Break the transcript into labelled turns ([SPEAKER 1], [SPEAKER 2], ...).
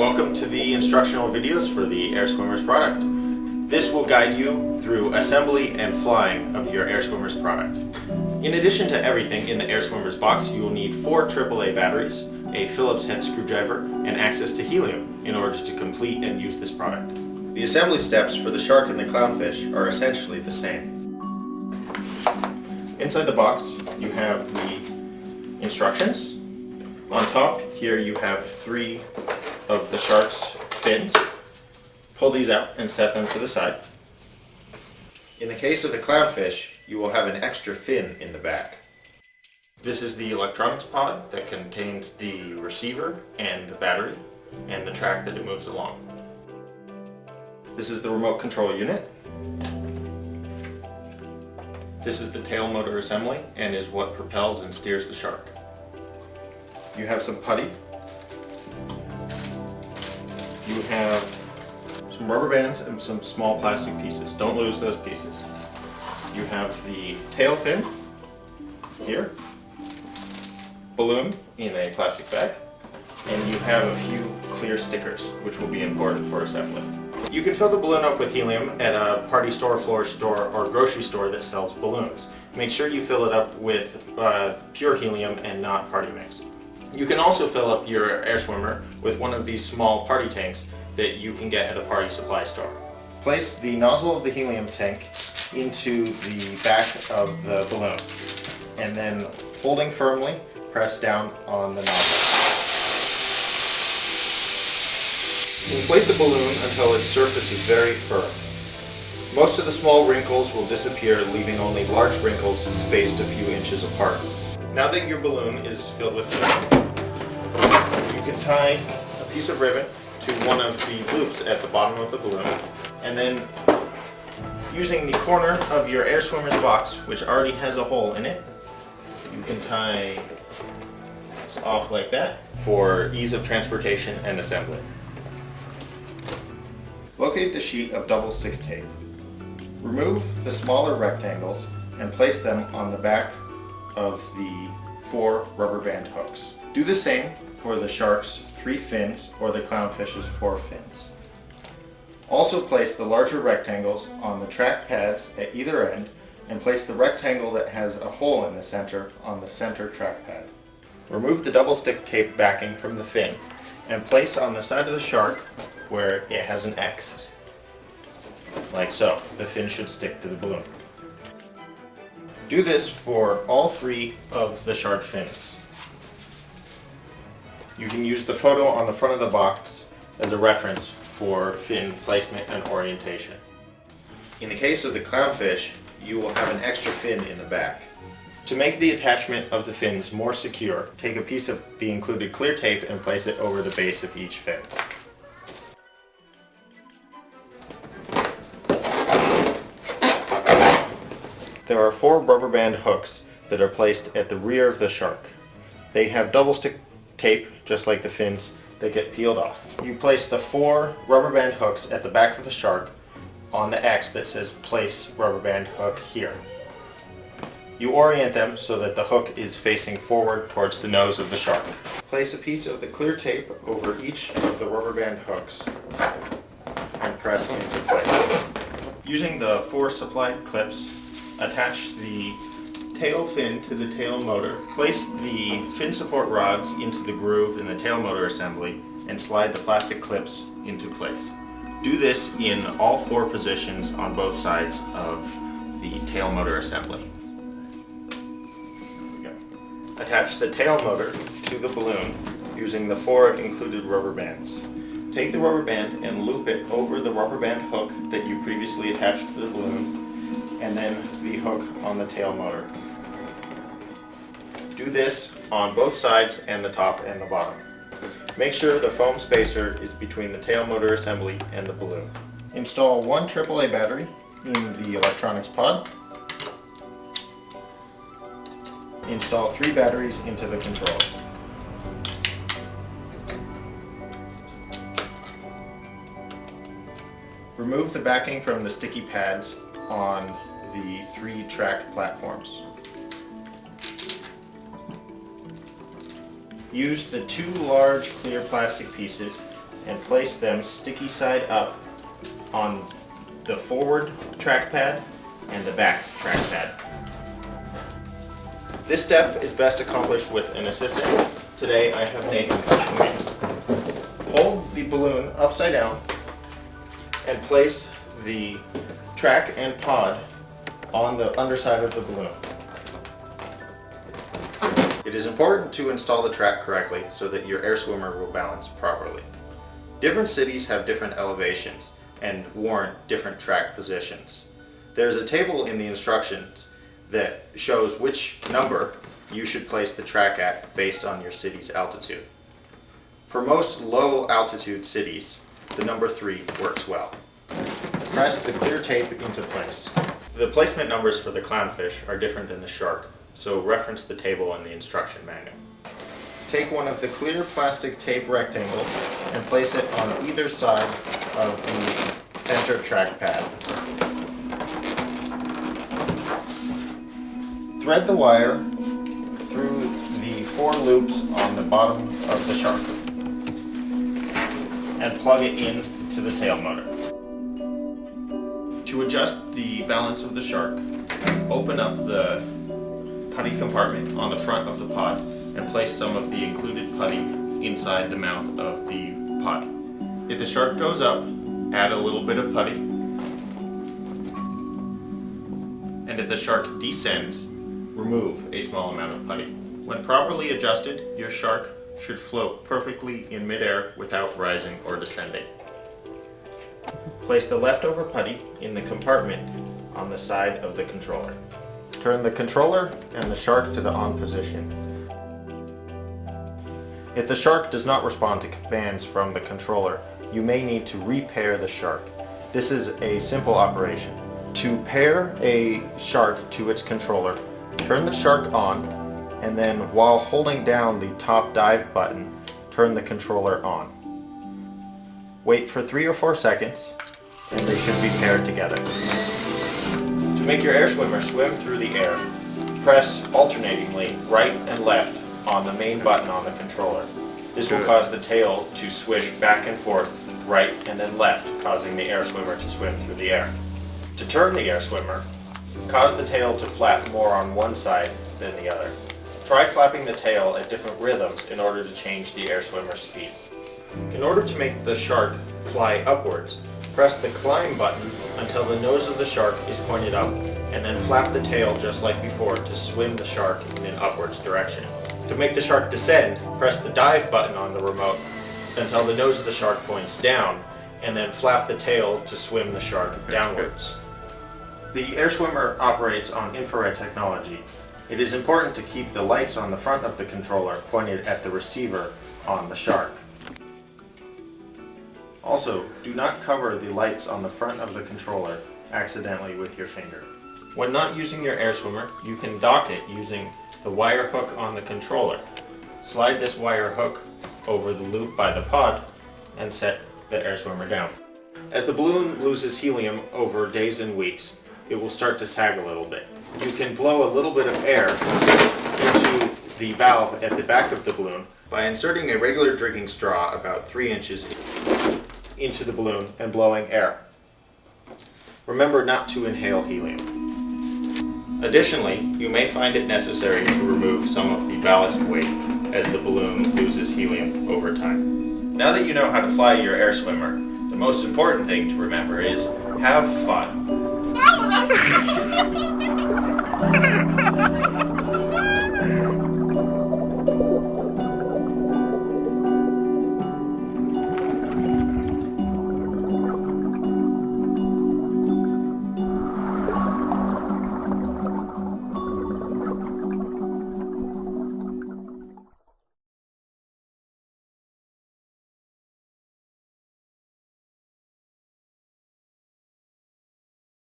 [SPEAKER 1] Welcome to the instructional videos for the Air Swimmers product. This will guide you through assembly and flying of your Air Swimmers product. In addition to everything in the Air Swimmers box, you will need 4 AAA batteries, a Phillips head screwdriver, and access to helium in order to complete and use this product. The assembly steps for the shark and the clownfish are essentially the same. Inside the box, you have the instructions. On top here you have 3 of the shark's fins. Pull these out and set them to the side. In the case of the clownfish, you will have an extra fin in the back. This is the electronics pod that contains the receiver and the battery and the track that it moves along. This is the remote control unit. This is the tail motor assembly and is what propels and steers the shark. You have some putty. You have some rubber bands and some small plastic pieces. Don't lose those pieces. You have the tail fin here, balloon in a plastic bag, and you have a few clear stickers which will be important for assembly. You can fill the balloon up with helium at a party store, floor store, or grocery store that sells balloons. Make sure you fill it up with pure helium and not party mix. You can also fill up your air swimmer with one of these small party tanks that you can get at a party supply store. Place the nozzle of the helium tank into the back of the balloon and then, holding firmly, press down on the nozzle. Inflate the balloon until its surface is very firm. Most of the small wrinkles will disappear, leaving only large wrinkles spaced a few inches apart. Now that your balloon is filled with helium, you can tie a piece of ribbon to one of the loops at the bottom of the balloon, and then using the corner of your Air Swimmers box, which already has a hole in it, you can tie this off like that for ease of transportation and assembly. Locate the sheet of double-stick tape. Remove the smaller rectangles and place them on the back of the 4 rubber band hooks. Do the same for the shark's 3 fins or the clownfish's 4 fins. Also place the larger rectangles on the track pads at either end and place the rectangle that has a hole in the center on the center track pad. Remove the double-stick tape backing from the fin and place on the side of the shark where it has an X. Like so. The fin should stick to the balloon. Do this for all 3 of the shark fins. You can use the photo on the front of the box as a reference for fin placement and orientation. In the case of the clownfish, you will have an extra fin in the back. To make the attachment of the fins more secure, take a piece of the included clear tape and place it over the base of each fin. There are 4 rubber band hooks that are placed at the rear of the shark. They have double-stick tape, just like the fins, that get peeled off. You place the 4 rubber band hooks at the back of the shark on the X that says place rubber band hook here. You orient them so that the hook is facing forward towards the nose of the shark. Place a piece of the clear tape over each of the rubber band hooks and press into place. Using the 4 supplied clips, attach the tail fin to the tail motor. Place the fin support rods into the groove in the tail motor assembly and slide the plastic clips into place. Do this in all 4 positions on both sides of the tail motor assembly. Attach the tail motor to the balloon using the 4 included rubber bands. Take the rubber band and loop it over the rubber band hook that you previously attached to the balloon, and then the hook on the tail motor. Do this on both sides and the top and the bottom. Make sure the foam spacer is between the tail motor assembly and the balloon. Install 1 AAA battery in the electronics pod. Install 3 batteries into the controller. Remove the backing from the sticky pads on the 3 track platforms. Use the 2 large clear plastic pieces and place them sticky side up on the forward track pad and the back track pad. This step is best accomplished with an assistant. Today I have Nathan coaching me. Hold the balloon upside down and place the track and pod on the underside of the balloon. It is important to install the track correctly so that your air swimmer will balance properly. Different cities have different elevations and warrant different track positions. There's a table in the instructions that shows which number you should place the track at based on your city's altitude. For most low altitude cities, the number 3 works well. Press the clear tape into place. The placement numbers for the clownfish are different than the shark, so reference the table in the instruction manual. Take one of the clear plastic tape rectangles and place it on either side of the center track pad. Thread the wire through the 4 loops on the bottom of the shark and plug it into the tail motor. To adjust the balance of the shark, open up the putty compartment on the front of the pod and place some of the included putty inside the mouth of the pod. If the shark goes up, add a little bit of putty. And if the shark descends, remove a small amount of putty. When properly adjusted, your shark should float perfectly in midair without rising or descending. Place the leftover putty in the compartment on the side of the controller. Turn the controller and the shark to the on position. If the shark does not respond to commands from the controller, you may need to repair the shark. This is a simple operation. To pair a shark to its controller, turn the shark on, and then while holding down the top dive button, turn the controller on. Wait for 3 or 4 seconds, and they should be paired together. To make your air swimmer swim through the air, press alternatingly right and left on the main button on the controller. This will cause the tail to swish back and forth, right and then left, causing the air swimmer to swim through the air. To turn the air swimmer, cause the tail to flap more on one side than the other. Try flapping the tail at different rhythms in order to change the air swimmer's speed. In order to make the shark fly upwards, press the climb button until the nose of the shark is pointed up, and then flap the tail just like before to swim the shark in an upwards direction. To make the shark descend, press the dive button on the remote until the nose of the shark points down, and then flap the tail to swim the shark downwards. The air swimmer operates on infrared technology. It is important to keep the lights on the front of the controller pointed at the receiver on the shark. Also, do not cover the lights on the front of the controller accidentally with your finger. When not using your air swimmer, you can dock it using the wire hook on the controller. Slide this wire hook over the loop by the pod and set the air swimmer down. As the balloon loses helium over days and weeks, it will start to sag a little bit. You can blow a little bit of air into the valve at the back of the balloon by inserting a regular drinking straw about 3 inches into the balloon and blowing air. Remember not to inhale helium. Additionally, you may find it necessary to remove some of the ballast weight as the balloon loses helium over time. Now that you know how to fly your air swimmer, the most important thing to remember is have fun.